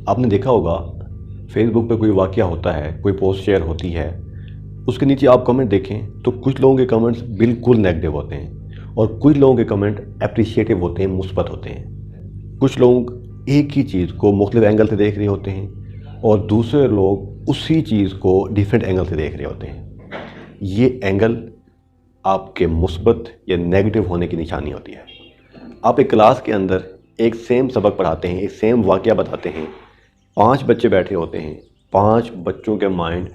आपने देखा होगा फेसबुक पे कोई वाक़या होता है, कोई पोस्ट शेयर होती है, उसके नीचे आप कमेंट देखें तो कुछ लोगों के कमेंट्स बिल्कुल नेगेटिव होते हैं और कुछ लोगों के कमेंट अप्रिशिएटिव होते हैं, मुस्बत होते हैं। कुछ लोग एक ही चीज़ को मुख्तलिफ एंगल से देख रहे होते हैं और दूसरे लोग उसी चीज़ को डिफरेंट एंगल से देख रहे होते हैं। ये एंगल आपके मुस्बत या नेगेटिव होने की निशानी होती है। आप एक क्लास के अंदर एक सेम सबक पढ़ाते हैं, एक सेम वाक़या बताते हैं, 5 बच्चे बैठे होते हैं, 5 बच्चों के माइंड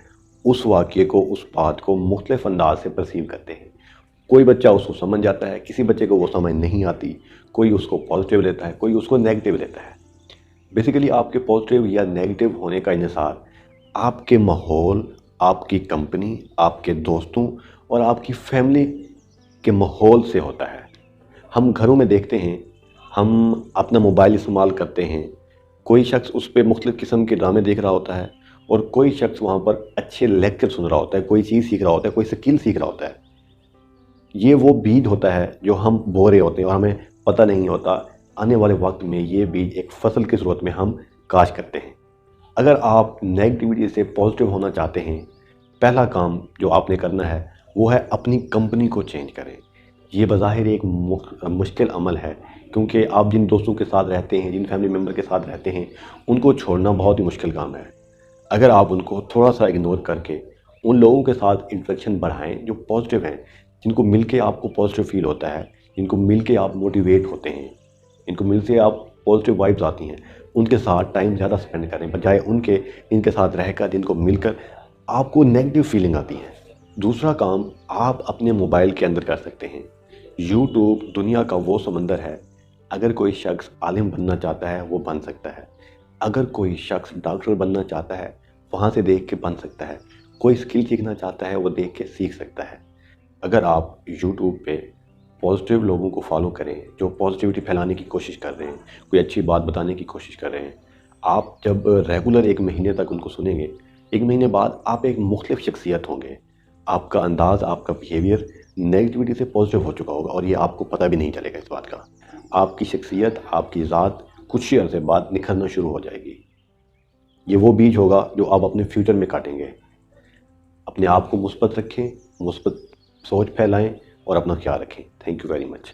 उस वाक़ये को, उस बात को मुख्तलिफ अंदाज से परसीव करते हैं। कोई बच्चा उसको समझ जाता है, किसी बच्चे को वो समझ नहीं आती, कोई उसको पॉजिटिव लेता है, कोई उसको नेगेटिव लेता है। बेसिकली आपके पॉजिटिव या नेगेटिव होने का इन्हिसार आपके माहौल, आपकी कंपनी, आपके दोस्तों और आपकी फैमिली के माहौल से होता है। हम घरों में देखते हैं, हम अपना मोबाइल इस्तेमाल करते हैं, कोई शख्स उस पर मुख्तलिफ़ किस्म के ड्रामे देख रहा होता है और कोई शख्स वहाँ पर अच्छे लेक्चर सुन रहा होता है, कोई चीज़ सीख रहा होता है, कोई स्किल सीख रहा होता है। ये वो बीज होता है जो हम बो रहे होते हैं और हमें पता नहीं होता आने वाले वक्त में ये बीज एक फसल की सूरत में हम काश करते हैं। अगर आप नेगेटिविटी से पॉजिटिव होना चाहते हैं, पहला काम जो आपने करना है वो है अपनी कंपनी को चेंज करें। ये बज़ाहिर एक मुश्किल अमल है, क्योंकि आप जिन दोस्तों के साथ रहते हैं, जिन फैमिली मेम्बर के साथ रहते हैं, उनको छोड़ना बहुत ही मुश्किल काम है। अगर आप उनको थोड़ा सा इग्नोर करके उन लोगों के साथ इंटरेक्शन बढ़ाएं जो पॉजिटिव हैं, जिनको मिल के आपको पॉजिटिव फील होता है, जिनको मिल के आप मोटिवेट होते हैं, जिनको मिल से आप पॉजिटिव वाइब्स आती हैं, उनके साथ टाइम ज़्यादा स्पेंड करें बजाय उनके इनके साथ रहकर जिनको मिलकर आपको नेगेटिव फीलिंग आती है। दूसरा काम आप अपने मोबाइल के अंदर कर सकते हैं। यूट्यूब दुनिया का वो समंदर है, अगर कोई शख्स आलिम बनना चाहता है वो बन सकता है, अगर कोई शख्स डॉक्टर बनना चाहता है वहाँ से देख के बन सकता है, कोई स्किल सीखना चाहता है वो देख के सीख सकता है। अगर आप यूट्यूब पे पॉजिटिव लोगों को फॉलो करें जो पॉजिटिविटी फैलाने की कोशिश कर रहे हैं, कोई अच्छी बात बताने की कोशिश कर रहे हैं, आप जब रेगुलर 1 महीने तक उनको सुनेंगे, 1 महीने बाद आप एक मुख्तलिफ शख्सियत होंगे। आपका अंदाज़, आपका बिहेवियर नेगेटिविटी से पॉजिटिव हो चुका होगा और ये आपको पता भी नहीं चलेगा इस बात का। आपकी शख्सियत, आपकी ज़ात कुछ ही अरसे बाद निखरना शुरू हो जाएगी। ये वो बीज होगा जो आप अपने फ्यूचर में काटेंगे। अपने आप को मुस्बत रखें, मुस्बत सोच फैलाएं और अपना ख्याल रखें। Thank you very much.